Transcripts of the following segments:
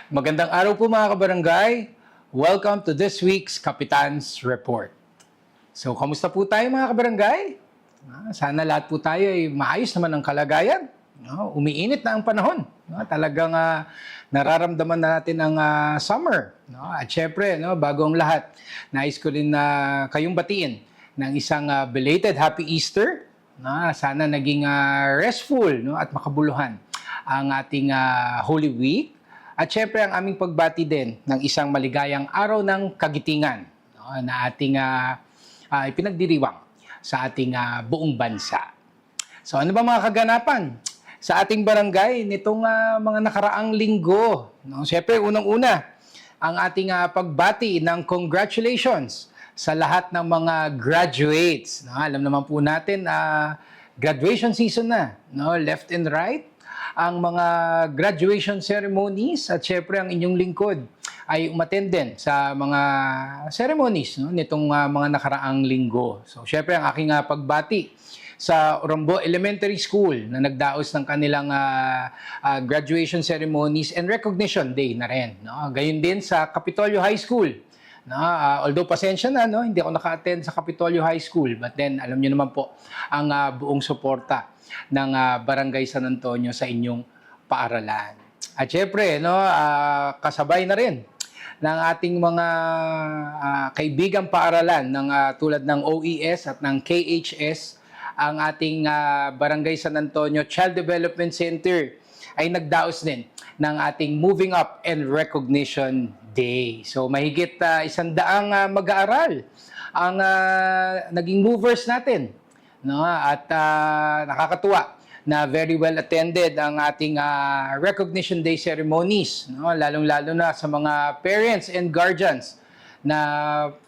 Magandang araw po mga kabarangay. Welcome to this week's Kapitan's Report. So, kamusta po tayo mga kabarangay? Sana lahat po tayo ay maayos naman ang kalagayan. Umiinit na ang panahon. Talagang nararamdaman na natin ang summer. At syempre, bago ang lahat, nais ko rin na kayong batiin ng isang belated Happy Easter. Sana naging restful at makabuluhan ang ating Holy Week. At syempre, ang aming pagbati din ng isang maligayang araw ng kagitingan na ating ipinagdiriwang sa ating buong bansa. So ano ba mga kaganapan sa ating barangay nitong mga nakaraang linggo? Syempre, unang-una, ang ating pagbati ng congratulations sa lahat ng mga graduates. Alam naman po natin, graduation season na, left and right. Ang mga graduation ceremonies at syempre ang inyong lingkod ay umattend din sa mga ceremonies nitong mga nakaraang linggo. So syempre ang aking pagbati sa Orombo Elementary School na nagdaos ng kanilang graduation ceremonies and recognition day na rin. Gayon din sa Capitolio High School. Although pasensya na, hindi ako naka-attend sa Capitolio High School, but then alam niyo naman po ang buong suporta ng Barangay San Antonio sa inyong paaralan. At syempre, kasabay na rin ng ating mga kaibigang paaralan ng tulad ng OES at ng KHS, ang ating Barangay San Antonio Child Development Center ay nagdaos din ng ating Moving Up and Recognition Day. So mahigit 100 mag-aaral ang naging movers natin. At nakakatuwa na very well attended ang ating Recognition Day ceremonies, lalong-lalo na sa mga parents and guardians na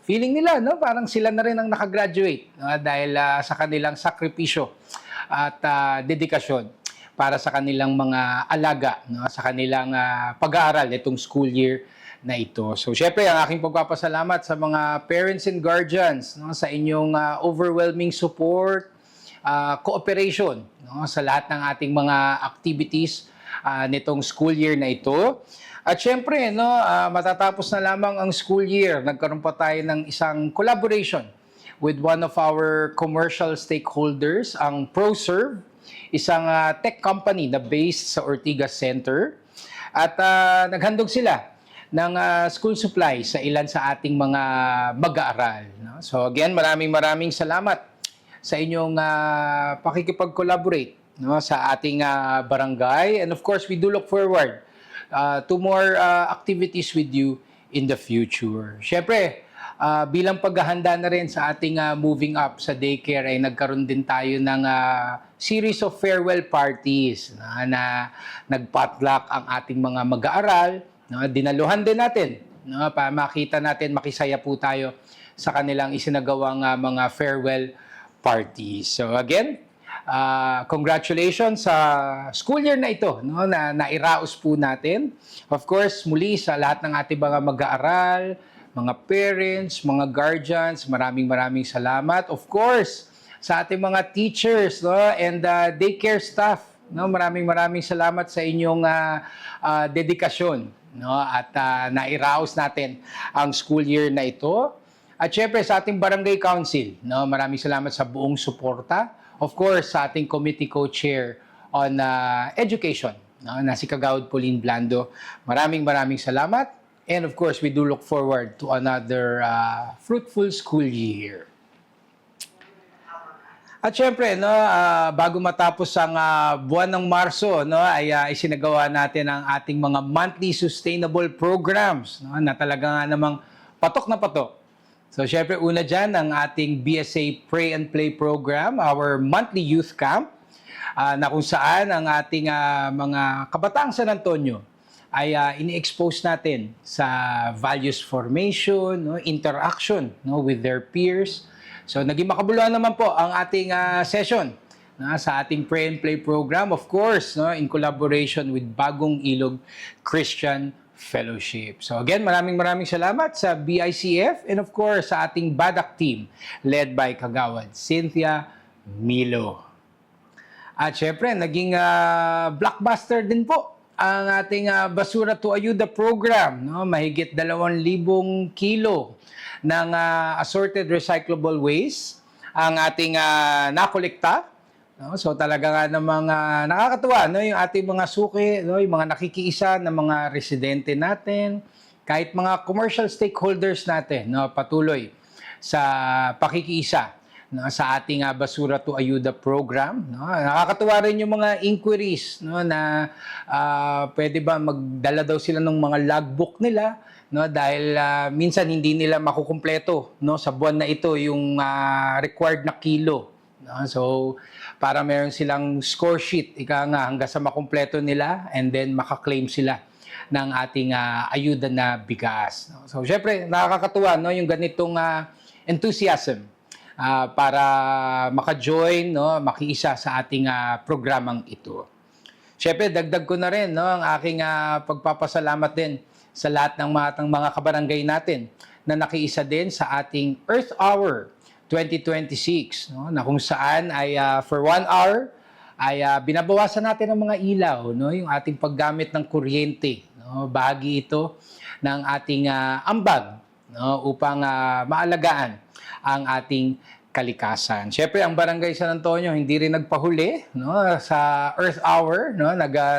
feeling nila parang sila na rin ang nakagraduate dahil sa kanilang sakripisyo at dedikasyon para sa kanilang mga alaga, sa kanilang pag-aaral nitong school year na ito. So, syempre, ang aking pagpapasalamat sa mga parents and guardians sa inyong overwhelming support, cooperation sa lahat ng ating mga activities nitong school year na ito. At syempre, matatapos na lamang ang school year, nagkaroon pa tayo ng isang collaboration with one of our commercial stakeholders, ang ProServe, isang tech company na based sa Ortigas Center. At naghandog sila ng school supplies sa ilan sa ating mga mag-aaral. So again, maraming salamat sa inyong pakikipag-collaborate sa ating barangay. And of course, we do look forward to more activities with you in the future. Siyempre, bilang paghahanda na rin sa ating moving up sa daycare ay nagkaroon din tayo ng series of farewell parties na nag-potluck ang ating mga mag-aaral. Dinaluhan din natin para makita natin, makisaya po tayo sa kanilang isinagawang mga farewell parties. So again, congratulations sa school year na ito na nairaos po natin. Of course, muli sa lahat ng ating mga mag-aaral, mga parents, mga guardians, maraming salamat. Of course, sa ating mga teachers and daycare staff, maraming salamat sa inyong dedikasyon. At nairaos natin ang school year na ito. At syempre sa ating barangay council, maraming salamat sa buong suporta. Of course, sa ating committee co-chair on education, na si Kagawad Pauline Blando. Maraming salamat. And of course, we do look forward to another fruitful school year. At syempre, bago matapos ang buwan ng Marso, ay isinagawa natin ang ating mga monthly sustainable programs na talaga nga namang patok na patok. So syempre, una dyan ang ating BSA Pray and Play program, our monthly youth camp, na kung saan ang ating mga kabataang San Antonio ay ini-expose natin sa values formation, interaction with their peers. So naging makabuluhan naman po ang ating session sa ating Pray and Play program, of course, in collaboration with Bagong Ilog Christian Fellowship. So again, maraming salamat sa BICF and of course sa ating BADAC team led by Kagawad Cynthia Milo. At syempre, naging blockbuster din po ang ating Basura to Ayuda program, no? Mahigit 2,000 kilo ng assorted recyclable waste ang ating nakolekta. No? So talaga nga namang nakakatuwa, no? Yung ating mga suki, no? Yung mga nakikiisa ng mga residente natin, kahit mga commercial stakeholders natin, no? Patuloy sa pakikiisa, no, sa ating Basura to Ayuda program. No? Nakakatuwa rin yung mga inquiries, no, na pwede ba magdala daw sila ng mga logbook nila, no, dahil minsan hindi nila makukumpleto, no, sa buwan na ito yung required na kilo. No? So, para meron silang score sheet, ika nga, hanggang sa makumpleto nila and then makaklaim sila ng ating ayuda na bigas. No? So, syempre, nakakatuwa, no, yung ganitong enthusiasm para maka-join, no, makiisa sa ating programang ito. Syempre, dagdag ko na rin, no, ang aking pagpapasalamat din sa lahat ng mga kabarangay natin na nakiisa din sa ating Earth Hour 2026, no, na kung saan ay for 1 hour ay binabawasan natin ang mga ilaw, no, yung ating paggamit ng kuryente, no, bahagi ito ng ating ambag, no, upang maalagaan ang ating kalikasan. Siyempre, ang Barangay San Antonio hindi rin nagpahuli, no, sa Earth Hour, no,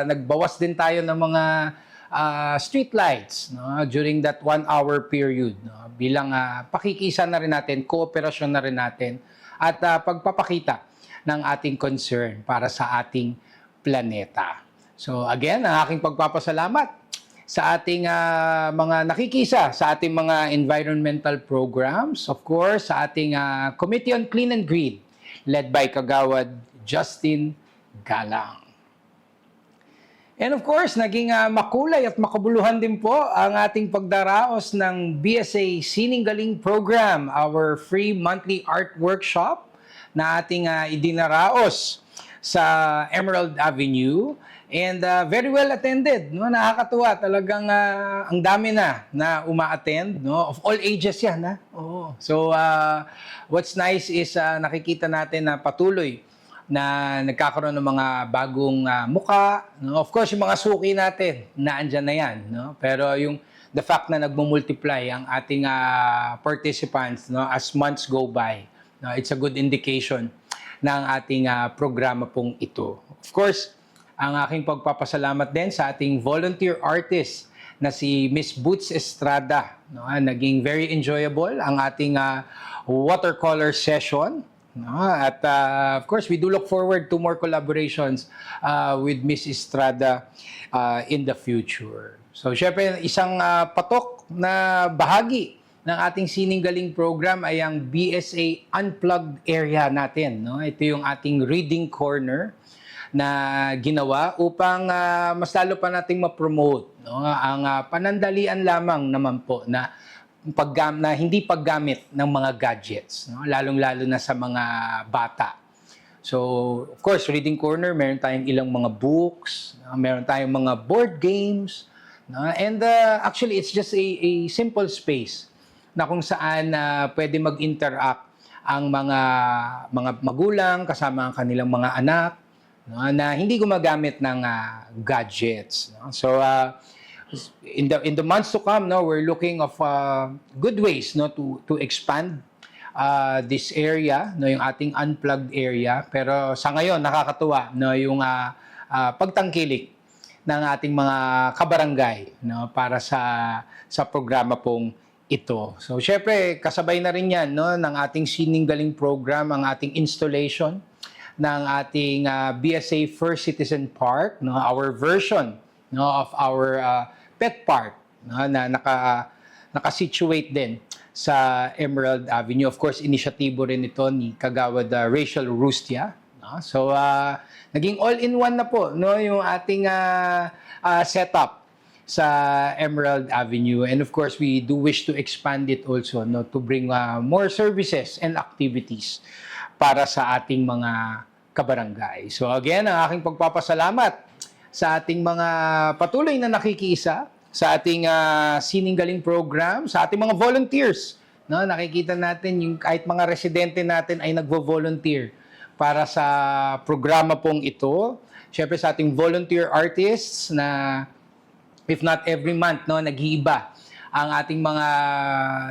nagbawas din tayo ng mga street lights, no, during that 1 hour period, no, bilang pakikisa na rin natin, kooperasyon na rin natin, at pagpapakita ng ating concern para sa ating planeta. So again, ang aking pagpapasalamat sa ating mga nakikisa sa ating mga environmental programs, of course, sa ating Committee on Clean and Green, led by Kagawad Justin Galang. And of course, naging makulay at makabuluhan din po ang ating pagdaraos ng BSA Sininggaling Program, our free monthly art workshop na ating idinaraos sa Emerald Avenue. And very well attended, no? Nakakatuwa, talagang ang dami na uma-attend, no? Of all ages yan, ha? Oo. So, what's nice is nakikita natin na patuloy na nagkakaroon ng mga bagong muka, no? Of course, yung mga suki natin, naandyan na yan, no? Pero yung the fact na nagmo-multiply ang ating participants, no, as months go by, no, it's a good indication ng ating programa pong ito. Of course, ang aking pagpapasalamat din sa ating volunteer artist na si Miss Boots Estrada. No? Naging very enjoyable ang ating watercolor session. No? At of course, we do look forward to more collaborations with Miss Estrada in the future. So, syempre, isang patok na bahagi ng ating Sininggaling program ay ang BSA Unplugged area natin. No? Ito yung ating reading corner na ginawa upang mas lalo pa nating ma-promote, no, ang panandalian lamang naman po na hindi paggamit ng mga gadgets, no, lalong-lalo na sa mga bata. So, of course, reading corner, meron tayong ilang mga books, meron tayong mga board games, no, and actually it's just a simple space na kung saan pwede mag-interact ang mga magulang kasama ang kanilang mga anak, no, na hindi gumagamit ng gadgets. No? So, in the months to come, no, we're looking of good ways, no, to expand this area, no, yung ating unplugged area. Pero sa ngayon, nakakatuwa, no, yung pagtangkilik ng ating mga kabarangay, no, para sa programa pong ito. So, syempre, kasabay na rin yan, no, ng ating Sininggaling program, ang ating installation ng ating BSA First Citizen Park, no, our version, no, of our pet park, no, na naka-situate din sa Emerald Avenue. Of course, inisyatibo rin ito ni Kagawad Rachel Rustia. No? So, naging all-in-one na po, no, yung ating setup sa Emerald Avenue. And of course, we do wish to expand it also, no, to bring more services and activities para sa ating mga kabarangay. So again, ang aking pagpapasalamat sa ating mga patuloy na nakikiisa sa ating Sininggaling program, sa ating mga volunteers. No, nakikita natin yung kahit mga residente natin ay nagvo-volunteer para sa programa pong ito. Syempre sa ating volunteer artists na if not every month, no, nag-iiba ang ating mga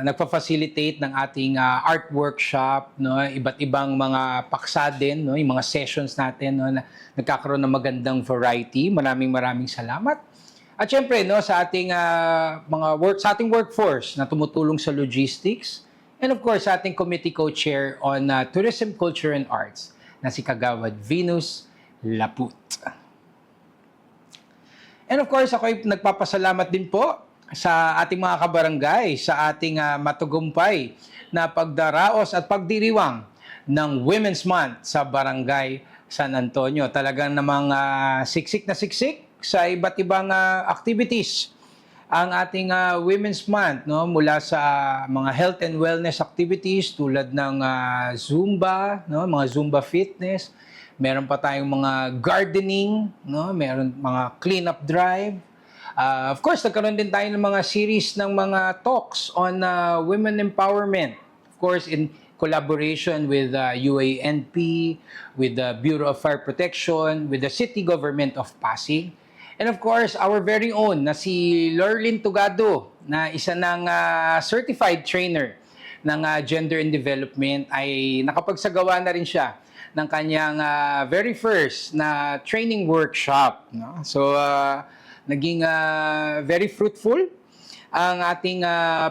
nagfa-facilitate ng ating art workshop, no, iba't ibang mga paksa din, no, yung mga sessions natin, no, na nagkakaroon ng magandang variety. Maraming salamat. At syempre, no, sa ating sa ating workforce na tumutulong sa logistics, and of course sa ating committee co-chair on tourism, culture and arts na si Kagawad Venus Laput. And of course, ako ay nagpapasalamat din po sa ating mga kabarangay, sa ating matagumpay na pagdaraos at pagdiriwang ng Women's Month sa Barangay San Antonio. Talagang namang siksik na siksik sa iba't ibang activities ang ating Women's Month, no, mula sa mga health and wellness activities tulad ng Zumba, no, mga Zumba fitness. Meron pa tayong mga gardening, no, meron mga clean-up drive. Of course, nagkaroon din tayo ng mga series ng mga talks on women empowerment. Of course, in collaboration with UANP, with the Bureau of Fire Protection, with the City Government of Pasig. And of course, our very own na si Lorlyn Tugado, na isa ng certified trainer ng Gender and Development, ay nakapagsagawa na rin siya ng kanyang very first na training workshop. No? So, naging very fruitful ang ating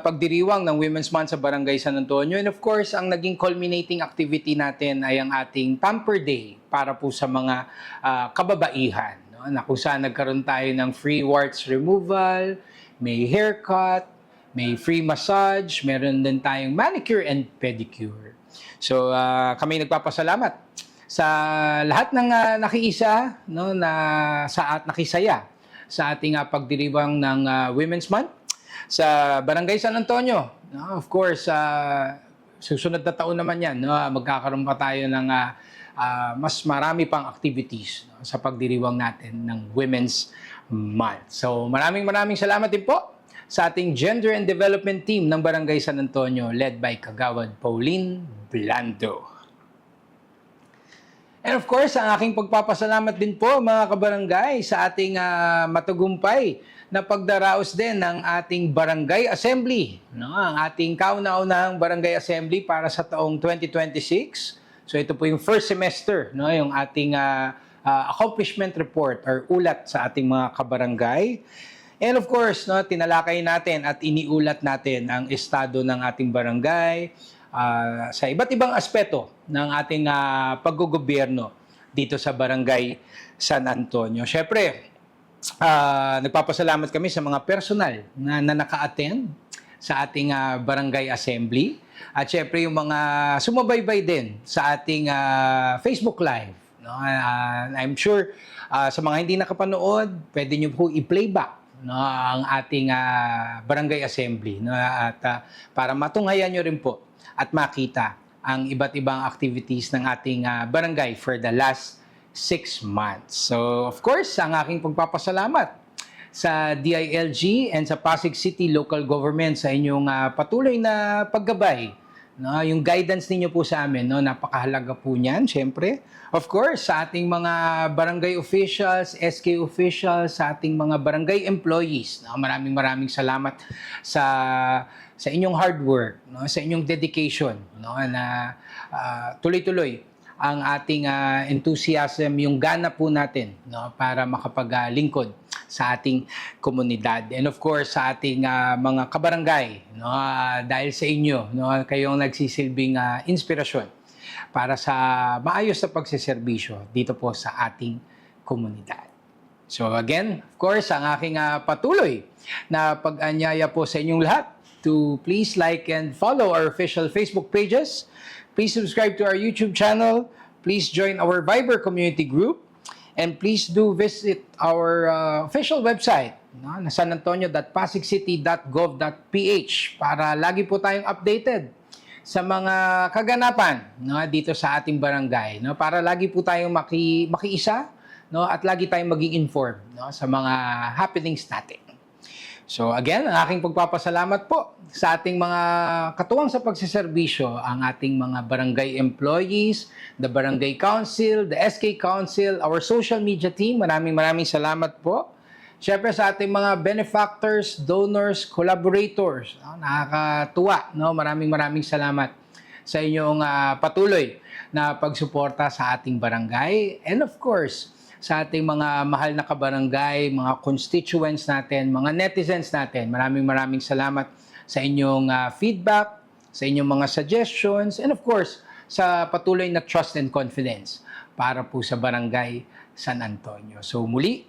pagdiriwang ng Women's Month sa Barangay San Antonio. And of course, ang naging culminating activity natin ay ang ating Pamper Day para po sa mga kababaihan. No? Na kung saan nagkaroon tayo ng free warts removal, may haircut, may free massage, meron din tayong manicure and pedicure. So, kami nagpapasalamat sa lahat ng nakiisa, no, at nakisaya sa ating pagdiriwang ng Women's Month sa Barangay San Antonio. No, of course, susunod na taon naman yan, no, magkakaroon pa tayo ng mas marami pang activities, no, sa pagdiriwang natin ng Women's Month. So maraming salamat din po sa ating Gender and Development Team ng Barangay San Antonio led by Kagawad Pauline Blando. And of course, ang aking pagpapasalamat din po mga kabarangay sa ating matagumpay na pagdaraos din ng ating Barangay Assembly. No? Ang ating kauna-unahang Barangay Assembly para sa taong 2026. So ito po yung first semester, no? Yung ating accomplishment report or ulat sa ating mga kabarangay. And of course, no, tinalakay natin at iniulat natin ang estado ng ating barangay, sa iba't ibang aspeto ng ating paggogobyerno dito sa Barangay San Antonio. Siyempre, nagpapasalamat kami sa mga personal na naka-attend sa ating Barangay Assembly. At siyempre, yung mga sumabaybay din sa ating Facebook Live. No? I'm sure sa mga hindi nakapanood, pwede nyo po i-playback, no, ang ating Barangay Assembly, no, at para matunghayan nyo rin po at makita ang iba't ibang activities ng ating barangay for the last 6 months. So, of course, ang aking pagpapasalamat sa DILG and sa Pasig City Local Government sa inyong patuloy na paggabay. No, yung guidance ninyo po sa amin, no, napakahalaga po niyan, syempre. Of course, sa ating mga barangay officials, SK officials, sa ating mga barangay employees, no, maraming salamat sa inyong hard work, no, sa inyong dedication, no, na tuloy-tuloy ang ating enthusiasm, yung gana po natin, no, para makapaglingkod sa ating komunidad. And of course, sa ating mga kabarangay, no, dahil sa inyo, no, kayong nagsisilbing inspirasyon para sa maayos na pagseserbisyo dito po sa ating komunidad. So again, of course, ang aking patuloy na pag-anyaya po sa inyong lahat to please like and follow our official Facebook pages. Please subscribe to our YouTube channel. Please join our Viber community group. And please do visit our official website, no, na sanantonio.pasigcity.gov.ph para lagi po tayong updated sa mga kaganapan, no, dito sa ating barangay, no, para lagi po tayong makiisa, no, at lagi tayong maging informed, no, sa mga happenings natin. So again, ang aking pagpapasalamat po sa ating mga katuwang sa pagsiservisyo, ang ating mga barangay employees, the barangay council, the SK council, our social media team. Maraming salamat po. Siyempre sa ating mga benefactors, donors, collaborators. Nakakatuwa, no? Maraming salamat sa inyong patuloy na pagsuporta sa ating barangay. And of course, sa ating mga mahal na kabarangay, mga constituents natin, mga netizens natin. Maraming salamat sa inyong feedback, sa inyong mga suggestions, and of course, sa patuloy na trust and confidence para po sa Barangay San Antonio. So muli,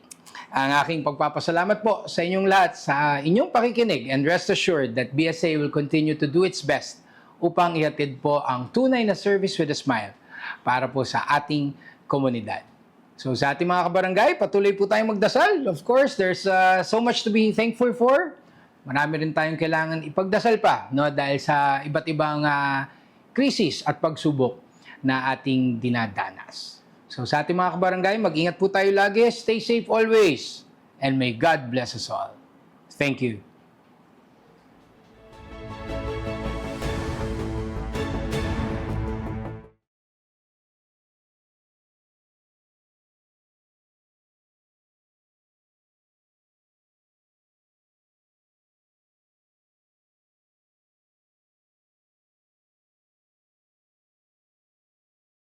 ang aking pagpapasalamat po sa inyong lahat sa inyong pakikinig, and rest assured that BSA will continue to do its best upang ihatid po ang tunay na service with a smile para po sa ating komunidad. So sa ating mga kabarangay, patuloy po tayong magdasal. Of course, there's so much to be thankful for. Marami rin tayong kailangan ipagdasal pa, no? Dahil sa iba't ibang krisis at pagsubok na ating dinadanas. So sa ating mga kabarangay, mag-ingat po tayo lagi. Stay safe always. And may God bless us all. Thank you.